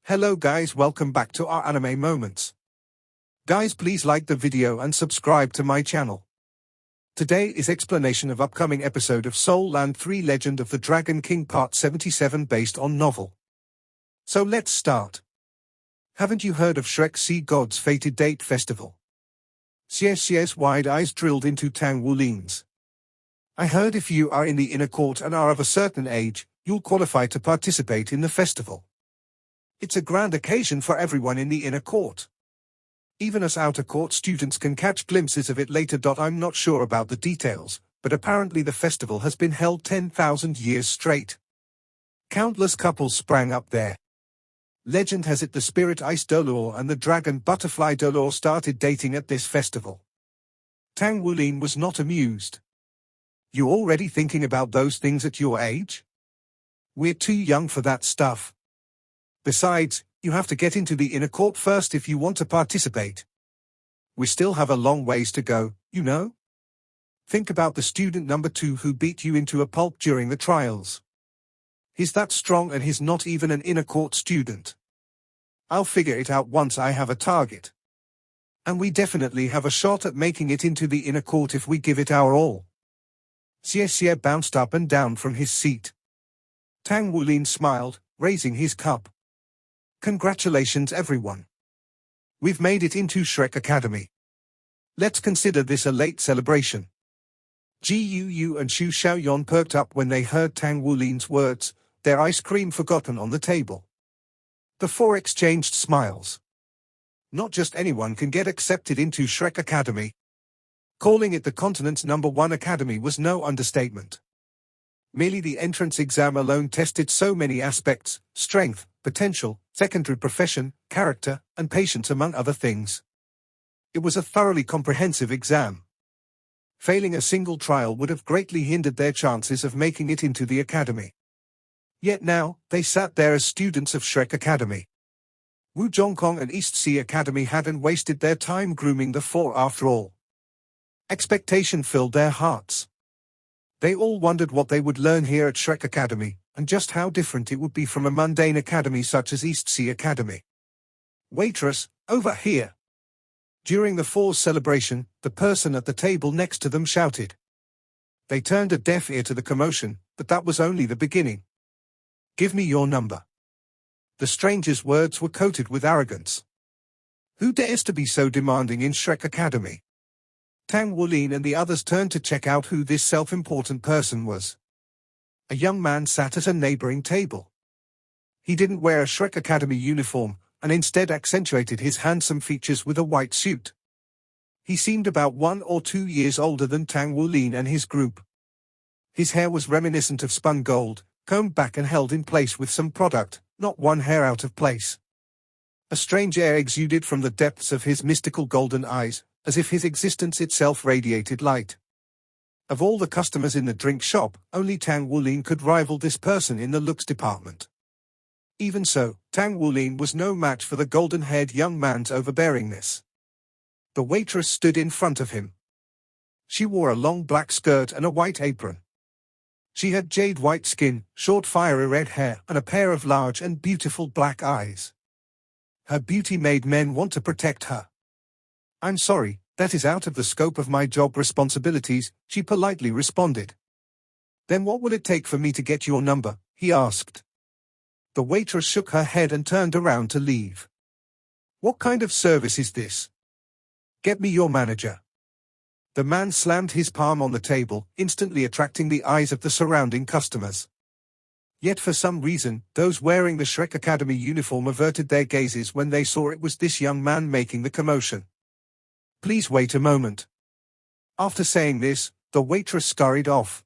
Hello guys, welcome back to our anime moments. Guys, please like the video and subscribe to my channel. Today is explanation of upcoming episode of Soul Land 3 Legend of the Dragon King Part 77 based on novel. So let's start. Haven't you heard of Shrek Sea God's Fated Date Festival? Yes, wide eyes drilled into Tang Wulin's. I heard if you are in the inner court and are of a certain age, you'll qualify to participate in the festival. It's a grand occasion for everyone in the inner court. Even us outer court students can catch glimpses of it later. I'm not sure about the details, but apparently the festival has been held 10,000 years straight. Countless couples sprang up there. Legend has it the spirit Ice Dolor and the dragon Butterfly Dolor started dating at this festival. Tang Wulin was not amused. You already thinking about those things at your age? We're too young for that stuff. Besides, you have to get into the inner court first if you want to participate. We still have a long ways to go, you know? Think about the student number 2 who beat you into a pulp during the trials. He's that strong and he's not even an inner court student. I'll figure it out once I have a target. And we definitely have a shot at making it into the inner court if we give it our all. Xie bounced up and down from his seat. Tang Wulin smiled, raising his cup. Congratulations everyone. We've made it into Shrek Academy. Let's consider this a late celebration. Gu and Xu Xiaoyan perked up when they heard Tang Wulin's words, their ice cream forgotten on the table. The four exchanged smiles. Not just anyone can get accepted into Shrek Academy. Calling it the continent's #1 academy was no understatement. Merely the entrance exam alone tested so many aspects: strength, potential, secondary profession, character, and patience among other things. It was a thoroughly comprehensive exam. Failing a single trial would have greatly hindered their chances of making it into the academy. Yet now, they sat there as students of Shrek Academy. Wu Zhongkong and East Sea Academy hadn't wasted their time grooming the four after all. Expectation filled their hearts. They all wondered what they would learn here at Shrek Academy, and just how different it would be from a mundane academy such as East Sea Academy. Waitress, over here. During the four's celebration, the person at the table next to them shouted. They turned a deaf ear to the commotion, but that was only the beginning. Give me your number. The stranger's words were coated with arrogance. Who dares to be so demanding in Shrek Academy? Tang Wulin and the others turned to check out who this self-important person was. A young man sat at a neighboring table. He didn't wear a Shrek Academy uniform, and instead accentuated his handsome features with a white suit. He seemed about 1 or 2 years older than Tang Wulin and his group. His hair was reminiscent of spun gold, combed back and held in place with some product, not one hair out of place. A strange air exuded from the depths of his mystical golden eyes, as if his existence itself radiated light. Of all the customers in the drink shop, only Tang Wulin could rival this person in the looks department. Even so, Tang Wulin was no match for the golden-haired young man's overbearingness. The waitress stood in front of him. She wore a long black skirt and a white apron. She had jade-white skin, short fiery red hair, and a pair of large and beautiful black eyes. Her beauty made men want to protect her. I'm sorry, that is out of the scope of my job responsibilities, she politely responded. Then what will it take for me to get your number? He asked. The waitress shook her head and turned around to leave. What kind of service is this? Get me your manager. The man slammed his palm on the table, instantly attracting the eyes of the surrounding customers. Yet for some reason, those wearing the Shrek Academy uniform averted their gazes when they saw it was this young man making the commotion. Please wait a moment. After saying this, the waitress scurried off.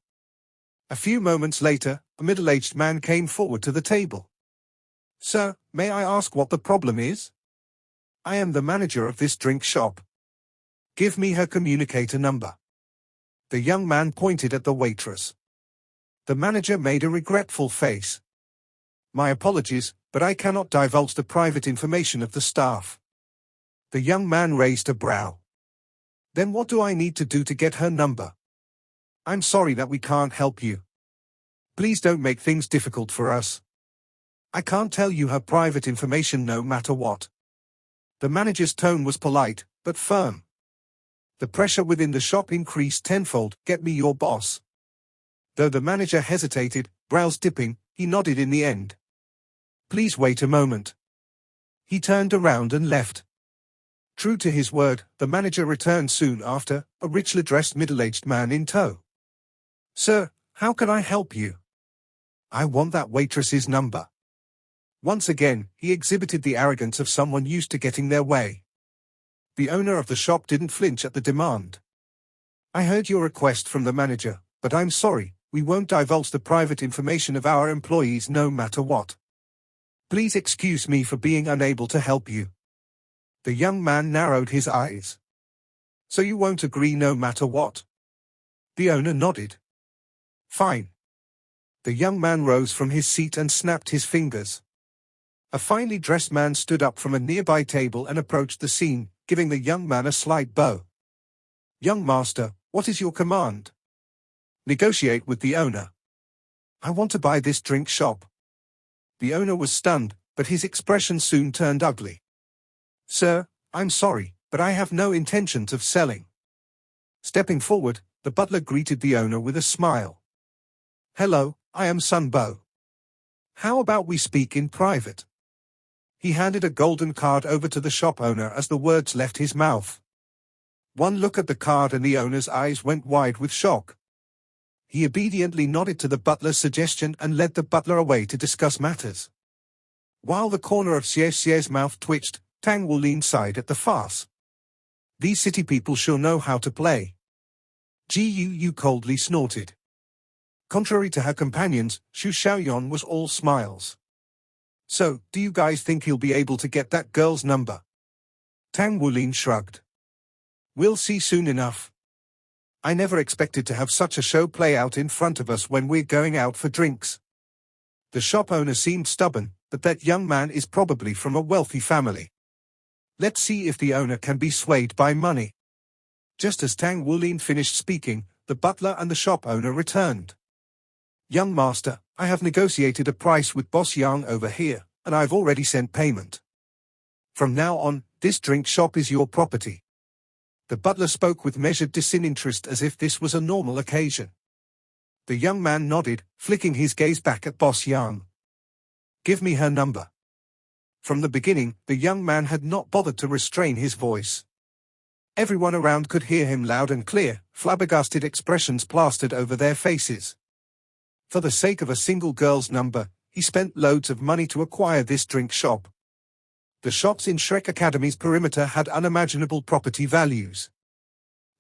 A few moments later, a middle-aged man came forward to the table. Sir, may I ask what the problem is? I am the manager of this drink shop. Give me her communicator number. The young man pointed at the waitress. The manager made a regretful face. My apologies, but I cannot divulge the private information of the staff. The young man raised a brow. Then what do I need to do to get her number? I'm sorry that we can't help you. Please don't make things difficult for us. I can't tell you her private information no matter what. The manager's tone was polite, but firm. The pressure within the shop increased tenfold. Get me your boss. Though the manager hesitated, brows dipping, he nodded in the end. Please wait a moment. He turned around and left. True to his word, the manager returned soon after, a richly dressed middle-aged man in tow. Sir, how can I help you? I want that waitress's number. Once again, he exhibited the arrogance of someone used to getting their way. The owner of the shop didn't flinch at the demand. I heard your request from the manager, but I'm sorry, we won't divulge the private information of our employees no matter what. Please excuse me for being unable to help you. The young man narrowed his eyes. So you won't agree no matter what? The owner nodded. Fine. The young man rose from his seat and snapped his fingers. A finely dressed man stood up from a nearby table and approached the scene, giving the young man a slight bow. Young master, what is your command? Negotiate with the owner. I want to buy this drink shop. The owner was stunned, but his expression soon turned ugly. Sir, I'm sorry, but I have no intentions of selling. Stepping forward, the butler greeted the owner with a smile. Hello, I am Sun Bo. How about we speak in private? He handed a golden card over to the shop owner as the words left his mouth. One look at the card and the owner's eyes went wide with shock. He obediently nodded to the butler's suggestion and led the butler away to discuss matters. While the corner of Xie's mouth twitched, Tang Wulin sighed at the farce. These city people sure know how to play. Gu coldly snorted. Contrary to her companions, Xu Xiaoyan was all smiles. So, do you guys think he'll be able to get that girl's number? Tang Wulin shrugged. We'll see soon enough. I never expected to have such a show play out in front of us when we're going out for drinks. The shop owner seemed stubborn, but that young man is probably from a wealthy family. Let's see if the owner can be swayed by money. Just as Tang Wulin finished speaking, the butler and the shop owner returned. Young master, I have negotiated a price with Boss Yang over here, and I've already sent payment. From now on, this drink shop is your property. The butler spoke with measured disinterest as if this was a normal occasion. The young man nodded, flicking his gaze back at Boss Yang. Give me her number. From the beginning, the young man had not bothered to restrain his voice. Everyone around could hear him loud and clear, flabbergasted expressions plastered over their faces. For the sake of a single girl's number, he spent loads of money to acquire this drink shop. The shops in Shrek Academy's perimeter had unimaginable property values.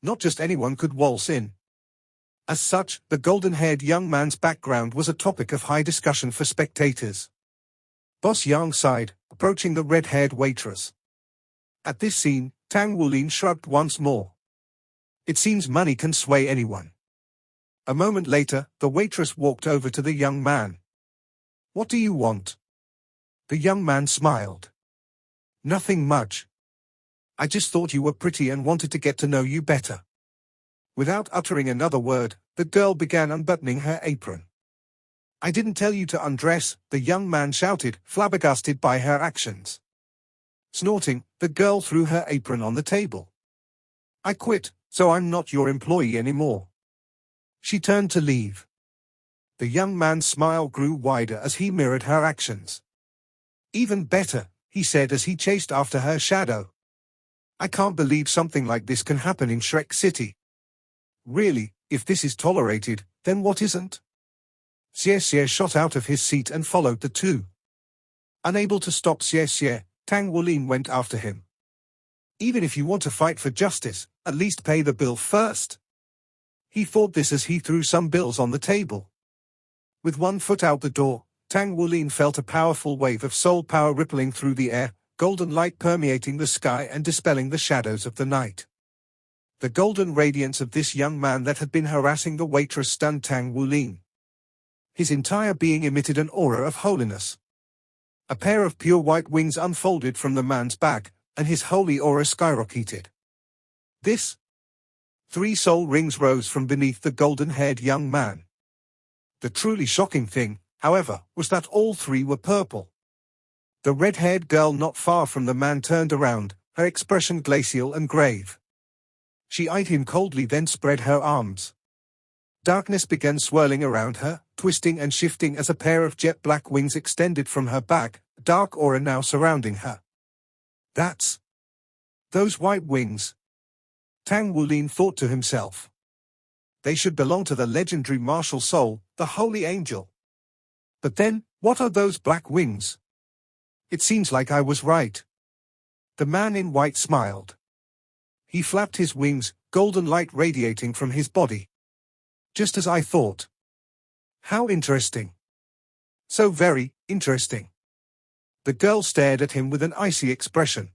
Not just anyone could waltz in. As such, the golden-haired young man's background was a topic of high discussion for spectators. Boss Yang sighed, approaching the red-haired waitress. At this scene, Tang Wulin shrugged once more. It seems money can sway anyone. A moment later, the waitress walked over to the young man. What do you want? The young man smiled. Nothing much. I just thought you were pretty and wanted to get to know you better. Without uttering another word, the girl began unbuttoning her apron. I didn't tell you to undress, the young man shouted, flabbergasted by her actions. Snorting, the girl threw her apron on the table. I quit, so I'm not your employee anymore. She turned to leave. The young man's smile grew wider as he mirrored her actions. Even better, he said as he chased after her shadow. I can't believe something like this can happen in Shrek City. Really, if this is tolerated, then what isn't? Xie shot out of his seat and followed the two. Unable to stop Xie, Tang Wulin went after him. Even if you want to fight for justice, at least pay the bill first. He thought this as he threw some bills on the table. With one foot out the door, Tang Wulin felt a powerful wave of soul power rippling through the air, golden light permeating the sky and dispelling the shadows of the night. The golden radiance of this young man that had been harassing the waitress stunned Tang Wulin. His entire being emitted an aura of holiness. A pair of pure white wings unfolded from the man's back, and his holy aura skyrocketed. This? 3 soul rings rose from beneath the golden-haired young man. The truly shocking thing, however, was that all 3 were purple. The red-haired girl not far from the man turned around, her expression glacial and grave. She eyed him coldly, then spread her arms. Darkness began swirling around her, twisting and shifting as a pair of jet-black wings extended from her back, a dark aura now surrounding her. Those white wings. Tang Wulin thought to himself. They should belong to the legendary martial soul, the holy angel. But then, what are those black wings? It seems like I was right. The man in white smiled. He flapped his wings, golden light radiating from his body. Just as I thought. How interesting. So very interesting. The girl stared at him with an icy expression.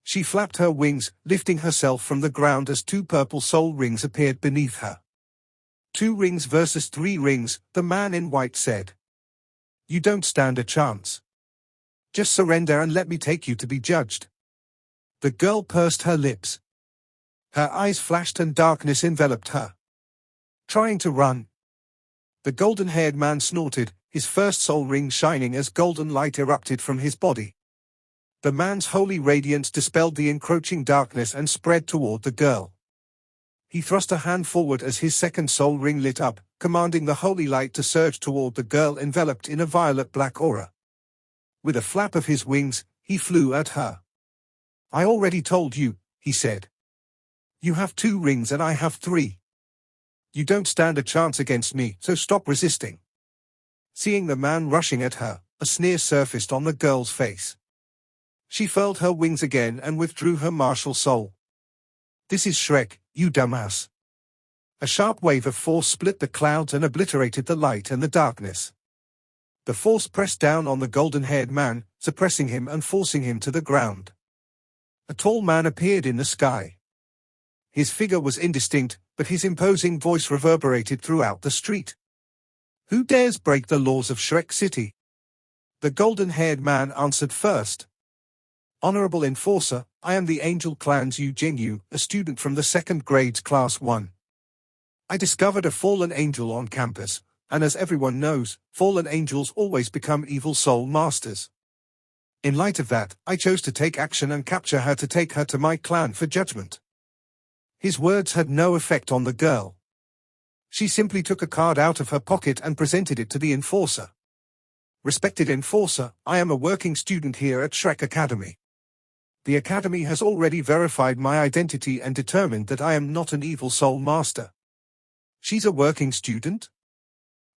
She flapped her wings, lifting herself from the ground as 2 purple soul rings appeared beneath her. 2 rings versus 3 rings, the man in white said. You don't stand a chance. Just surrender and let me take you to be judged. The girl pursed her lips. Her eyes flashed and darkness enveloped her. Trying to run. The golden-haired man snorted, his first soul ring shining as golden light erupted from his body. The man's holy radiance dispelled the encroaching darkness and spread toward the girl. He thrust a hand forward as his second soul ring lit up, commanding the holy light to surge toward the girl enveloped in a violet-black aura. With a flap of his wings, he flew at her. I already told you, he said. You have 2 rings and I have 3. You don't stand a chance against me, so stop resisting. Seeing the man rushing at her, a sneer surfaced on the girl's face. She furled her wings again and withdrew her martial soul. This is Shrek, you dumbass. A sharp wave of force split the clouds and obliterated the light and the darkness. The force pressed down on the golden-haired man, suppressing him and forcing him to the ground. A tall man appeared in the sky. His figure was indistinct, but his imposing voice reverberated throughout the street. Who dares break the laws of Shrek City? The golden-haired man answered first. Honorable Enforcer, I am the Angel Clan's Yu Jingyu, a student from the 2nd grades Class 1. I discovered a fallen angel on campus, and as everyone knows, fallen angels always become evil soul masters. In light of that, I chose to take action and capture her to take her to my clan for judgment. His words had no effect on the girl. She simply took a card out of her pocket and presented it to the enforcer. Respected enforcer, I am a working student here at Shrek Academy. The academy has already verified my identity and determined that I am not an evil soul master. She's a working student?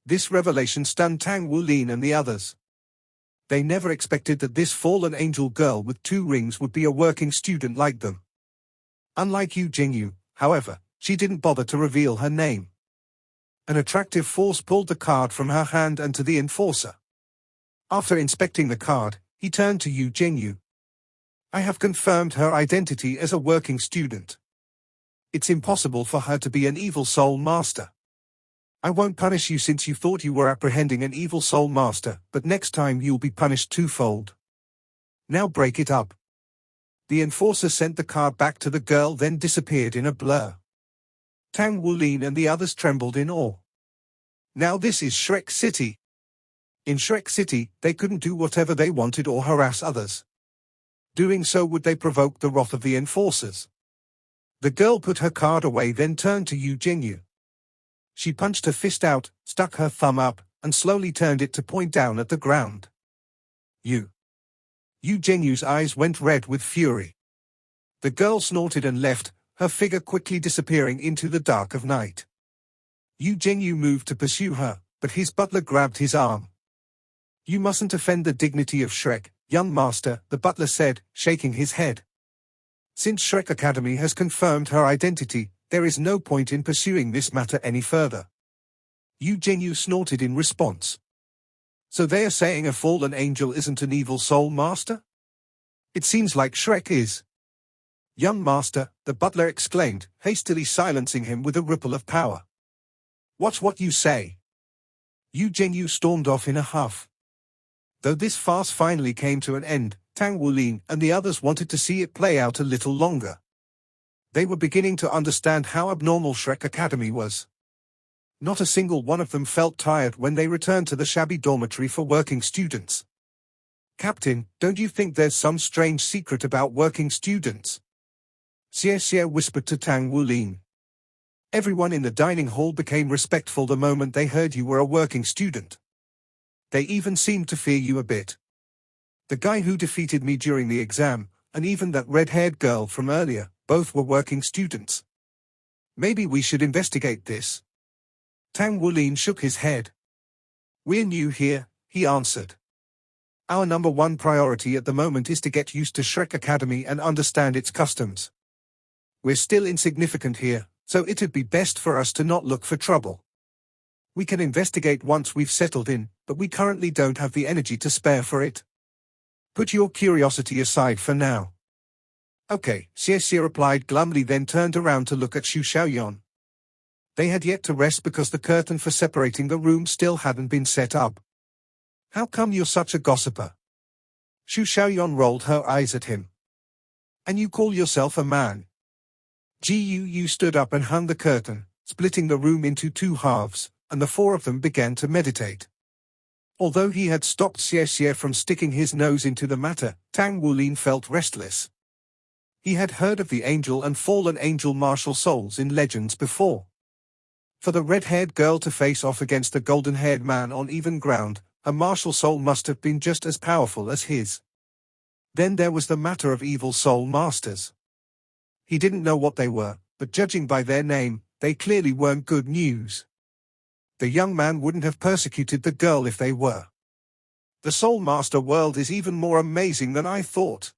This revelation stunned Tang Wulin and the others. They never expected that this fallen angel girl with 2 rings would be a working student like them. Unlike Yu Jingyu, however, she didn't bother to reveal her name. An attractive force pulled the card from her hand and to the enforcer. After inspecting the card, he turned to Yu Jingyu. I have confirmed her identity as a working student. It's impossible for her to be an evil soul master. I won't punish you since you thought you were apprehending an evil soul master, but next time you'll be punished 2-fold. Now break it up. The enforcer sent the card back to the girl, then disappeared in a blur. Tang Wulin and the others trembled in awe. Now this is Shrek City. In Shrek City, they couldn't do whatever they wanted or harass others. Doing so would they provoke the wrath of the enforcers. The girl put her card away, then turned to Yu Jingyu. She punched her fist out, stuck her thumb up, and slowly turned it to point down at the ground. Yu Jingyu's eyes went red with fury. The girl snorted and left, her figure quickly disappearing into the dark of night. Yu Jingyu moved to pursue her, but his butler grabbed his arm. You mustn't offend the dignity of Shrek, young master, the butler said, shaking his head. Since Shrek Academy has confirmed her identity, there is no point in pursuing this matter any further. Yu Jingyu snorted in response. So they are saying a fallen angel isn't an evil soul master? It seems like Shrek is. Young master, the butler exclaimed, hastily silencing him with a ripple of power. Watch what you say. Yu Jingyu stormed off in a huff. Though this farce finally came to an end, Tang Wulin and the others wanted to see it play out a little longer. They were beginning to understand how abnormal Shrek Academy was. Not a single one of them felt tired when they returned to the shabby dormitory for working students. Captain, don't you think there's some strange secret about working students? Xie Xie whispered to Tang Wulin. Everyone in the dining hall became respectful the moment they heard you were a working student. They even seemed to fear you a bit. The guy who defeated me during the exam, and even that red-haired girl from earlier, both were working students. Maybe we should investigate this. Tang Wulin shook his head. We're new here, he answered. Our number one priority at the moment is to get used to Shrek Academy and understand its customs. We're still insignificant here, so it'd be best for us to not look for trouble. We can investigate once we've settled in, but we currently don't have the energy to spare for it. Put your curiosity aside for now. Okay, Xie Xie replied glumly, then turned around to look at Xu Xiaoyan. They had yet to rest because the curtain for separating the rooms still hadn't been set up. How come you're such a gossiper? Xu Xiaoyan rolled her eyes at him. And you call yourself a man? Gu stood up and hung the curtain, splitting the room into two halves, and the four of them began to meditate. Although he had stopped Xie Xie from sticking his nose into the matter, Tang Wulin felt restless. He had heard of the angel and fallen angel martial souls in legends before. For the red-haired girl to face off against the golden-haired man on even ground, a martial soul must have been just as powerful as his. Then there was the matter of evil soul masters. He didn't know what they were, but judging by their name, they clearly weren't good news. The young man wouldn't have persecuted the girl if they were. The Soul Master world is even more amazing than I thought.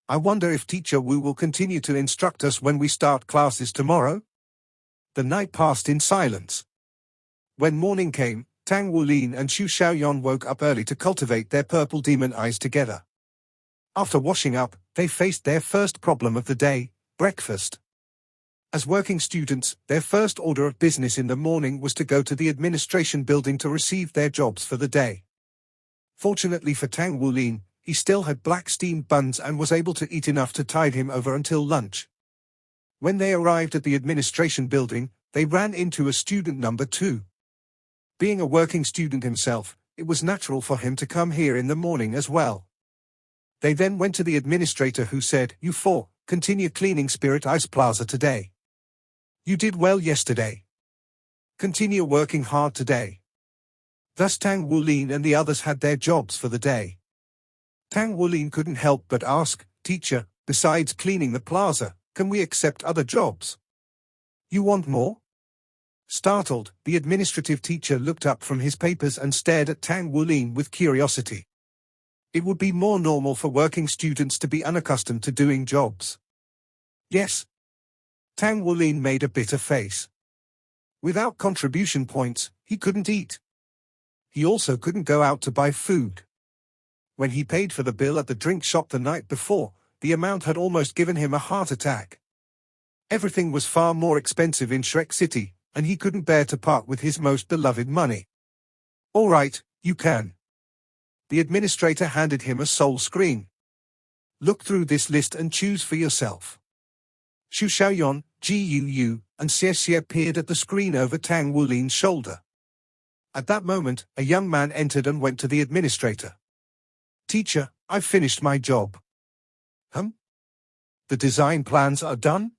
I wonder if Teacher Wu will continue to instruct us when we start classes tomorrow? The night passed in silence. When morning came, Tang Wulin and Xu Xiaoyan woke up early to cultivate their purple demon eyes together. After washing up, they faced their first problem of the day, breakfast. As working students, their first order of business in the morning was to go to the administration building to receive their jobs for the day. Fortunately for Tang Wulin, he still had black steamed buns and was able to eat enough to tide him over until lunch. When they arrived at the administration building, they ran into a student number 2. Being a working student himself, it was natural for him to come here in the morning as well. They then went to the administrator, who said, "You 4, continue cleaning Spirit Ice Plaza today. You did well yesterday. Continue working hard today." Thus Tang Wulin and the others had their jobs for the day. Tang Wulin couldn't help but ask, "Teacher, besides cleaning the plaza, can we accept other jobs? You want more?" Startled, the administrative teacher looked up from his papers and stared at Tang Wulin with curiosity. It would be more normal for working students to be unaccustomed to doing jobs. Yes. Tang Wulin made a bitter face. Without contribution points, he couldn't eat. He also couldn't go out to buy food. When he paid for the bill at the drink shop the night before, the amount had almost given him a heart attack. Everything was far more expensive in Shrek City, and he couldn't bear to part with his most beloved money. "All right, you can." The administrator handed him a soul screen. "Look through this list and choose for yourself." Xu Xiaoyan, Gu, and Xie Xie appeared at the screen over Tang Wulin's shoulder. At that moment, a young man entered and went to the administrator. "Teacher, I've finished my job." The design plans are done?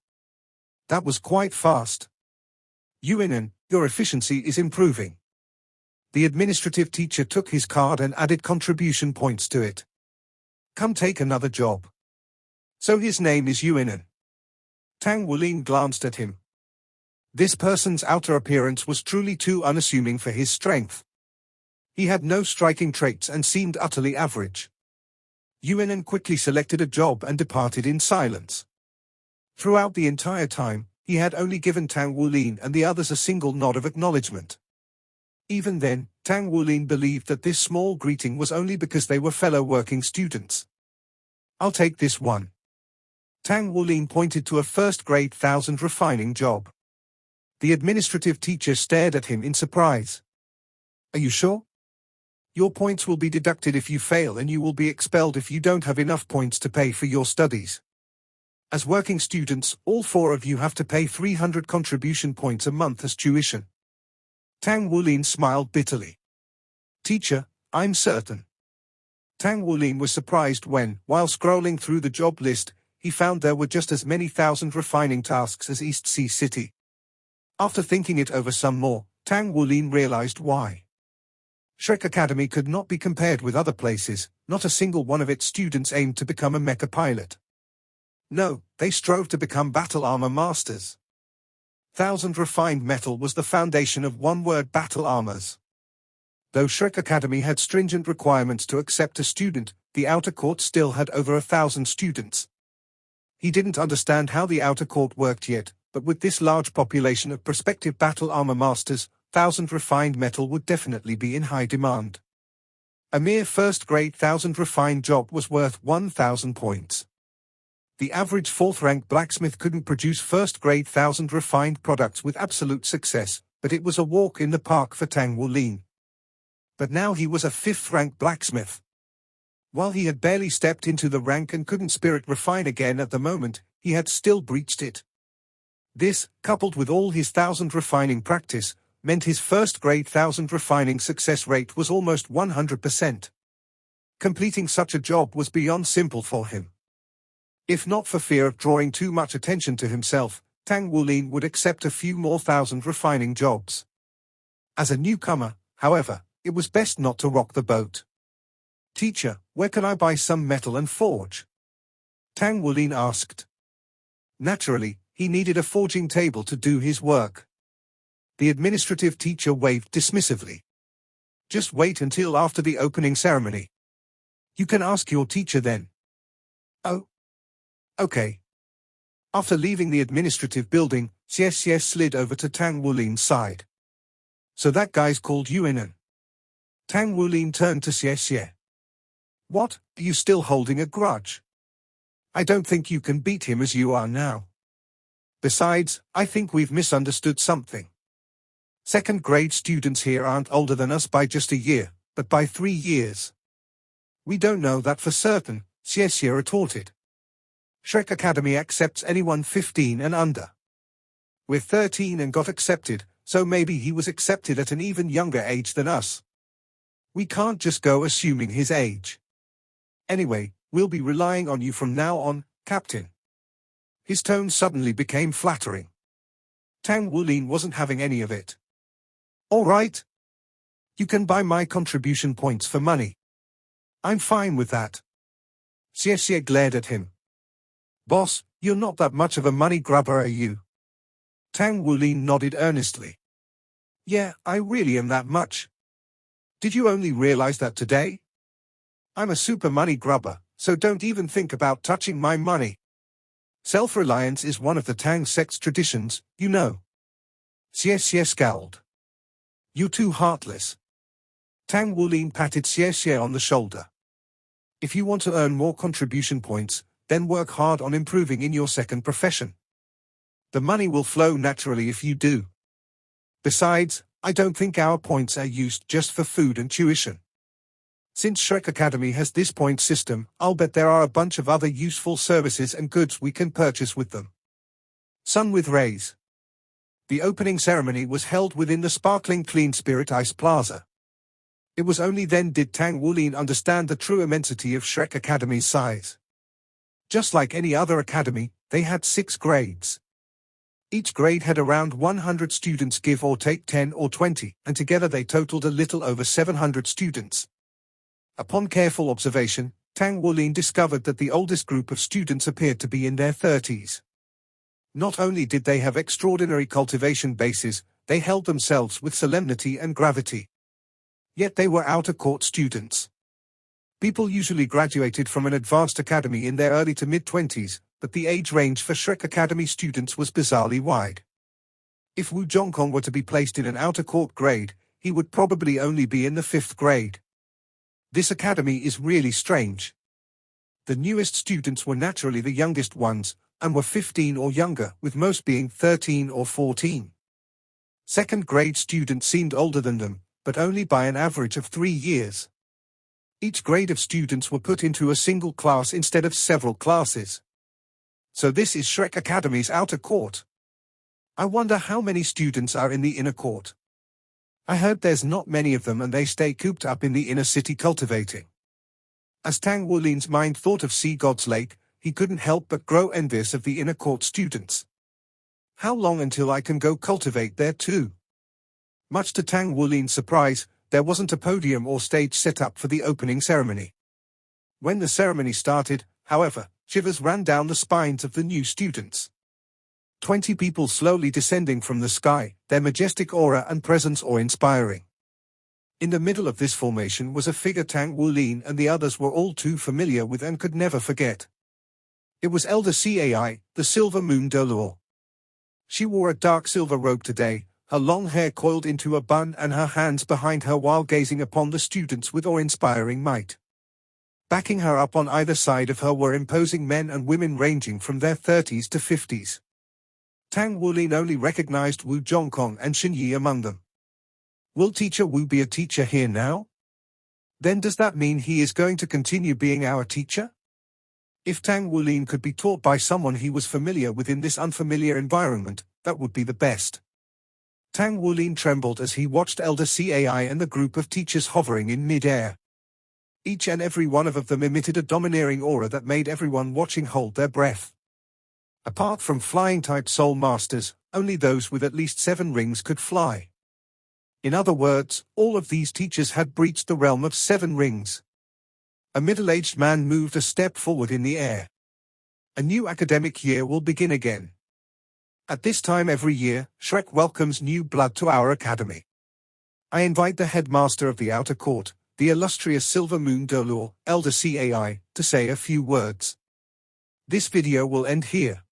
That was quite fast. Yuinan, your efficiency is improving. The administrative teacher took his card and added contribution points to it. Come take another job. So his name is Yuinan. Tang Wulin glanced at him. This person's outer appearance was truly too unassuming for his strength. He had no striking traits and seemed utterly average. Yuinan quickly selected a job and departed in silence. Throughout the entire time, he had only given Tang Wulin and the others a single nod of acknowledgement. Even then, Tang Wulin believed that this small greeting was only because they were fellow working students. "I'll take this one." Tang Wulin pointed to a first-grade 1000 refining job. The administrative teacher stared at him in surprise. "Are you sure? Your points will be deducted if you fail, and you will be expelled if you don't have enough points to pay for your studies. As working students, all 4 of you have to pay 300 contribution points a month as tuition." Tang Wulin smiled bitterly. "Teacher, I'm certain." Tang Wulin was surprised when, while scrolling through the job list, he found there were just as many thousand refining tasks as East Sea City. After thinking it over some more, Tang Wulin realized why. Shrek Academy could not be compared with other places. Not a single one of its students aimed to become a mecha pilot. No, they strove to become battle armor masters. 1,000 refined metal was the foundation of one-word battle armors. Though Shrek Academy had stringent requirements to accept a student, the outer court still had over 1,000 students. He didn't understand how the outer court worked yet, but with this large population of prospective battle armor masters, 1,000 refined metal would definitely be in high demand. A mere first-grade 1,000 refined job was worth 1,000 points. The average 4th-rank blacksmith couldn't produce first-grade 1,000 refined products with absolute success, but it was a walk in the park for Tang Wulin. But now he was a 5th-rank blacksmith. While he had barely stepped into the rank and couldn't spirit refine again at the moment, he had still breached it. This, coupled with all his 1,000 refining practice, meant his first-grade 1,000 refining success rate was almost 100%. Completing such a job was beyond simple for him. If not for fear of drawing too much attention to himself, Tang Wulin would accept a few more 1,000 refining jobs. As a newcomer, however, it was best not to rock the boat. "Teacher, where can I buy some metal and forge?" Tang Wulin asked. Naturally, he needed a forging table to do his work. The administrative teacher waved dismissively. "Just wait until after the opening ceremony. You can ask your teacher then." "Oh. Okay." After leaving the administrative building, Xie slid over to Tang Wulin's side. "So that guy's called Yuanan." Tang Wulin turned to Xie. "What, are you still holding a grudge? I don't think you can beat him as you are now. Besides, I think we've misunderstood something. 2nd-grade students here aren't older than us by just a year, but by 3 years." "We don't know that for certain," Xie retorted. "Shrek Academy accepts anyone 15 and under. We're 13 and got accepted, so maybe he was accepted at an even younger age than us. We can't just go assuming his age. Anyway, we'll be relying on you from now on, Captain." His tone suddenly became flattering. Tang Wulin wasn't having any of it. "All right. You can buy my contribution points for money. I'm fine with that." Xie glared at him. "Boss, you're not that much of a money grubber, are you?" Tang Wulin nodded earnestly. "Yeah, I really am that much. Did you only realize that today? I'm a super money grubber, so don't even think about touching my money. Self-reliance is one of the Tang sect's traditions, you know." Xie scowled. "You're too heartless." Tang Wulin patted Xie on the shoulder. "If you want to earn more contribution points, then work hard on improving in your second profession. The money will flow naturally if you do. Besides, I don't think our points are used just for food and tuition. Since Shrek Academy has this point system, I'll bet there are a bunch of other useful services and goods we can purchase with them." Sun with Rays. The opening ceremony was held within the sparkling Clean Spirit Ice Plaza. It was only then did Tang Wulin understand the true immensity of Shrek Academy's size. Just like any other academy, they had 6 grades. Each grade had around 100 students, give or take 10 or 20, and together they totaled a little over 700 students. Upon careful observation, Tang Wulin discovered that the oldest group of students appeared to be in their 30s. Not only did they have extraordinary cultivation bases, they held themselves with solemnity and gravity. Yet they were outer court students. People usually graduated from an advanced academy in their early to mid-20s, but the age range for Shrek Academy students was bizarrely wide. If Wu Zhongkong were to be placed in an outer court grade, he would probably only be in the 5th grade. This academy is really strange. The newest students were naturally the youngest ones, and were 15 or younger, with most being 13 or 14. 2nd grade students seemed older than them, but only by an average of 3 years. Each grade of students were put into a single class instead of several classes. So this is Shrek Academy's outer court. I wonder how many students are in the inner court. I heard there's not many of them and they stay cooped up in the inner city cultivating. As Tang Wulin's mind thought of Sea God's Lake, he couldn't help but grow envious of the inner court students. How long until I can go cultivate there too? Much to Tang Wulin's surprise, there wasn't a podium or stage set up for the opening ceremony. When the ceremony started, however, shivers ran down the spines of the new students. 20 people slowly descending from the sky, their majestic aura and presence awe-inspiring. In the middle of this formation was a figure Tang Wulin and the others were all too familiar with and could never forget. It was Elder Cai, the Silver Moon Dolor. She wore a dark silver robe today, her long hair coiled into a bun and her hands behind her while gazing upon the students with awe-inspiring might. Backing her up on either side of her were imposing men and women ranging from their 30s to 50s. Tang Wulin only recognized Wu Zhongkong and Xin Yi among them. Will Teacher Wu be a teacher here now? Then does that mean he is going to continue being our teacher? If Tang Wulin could be taught by someone he was familiar with in this unfamiliar environment, that would be the best. Tang Wulin trembled as he watched Elder Cai and the group of teachers hovering in mid-air. Each and every one of them emitted a domineering aura that made everyone watching hold their breath. Apart from flying-type soul masters, only those with at least 7 rings could fly. In other words, all of these teachers had breached the realm of 7 rings. A middle-aged man moved a step forward in the air. A new academic year will begin again. At this time every year, Shrek welcomes new blood to our academy. I invite the headmaster of the outer court, the illustrious Silver Moon Dolor, Elder Cai, to say a few words. This video will end here.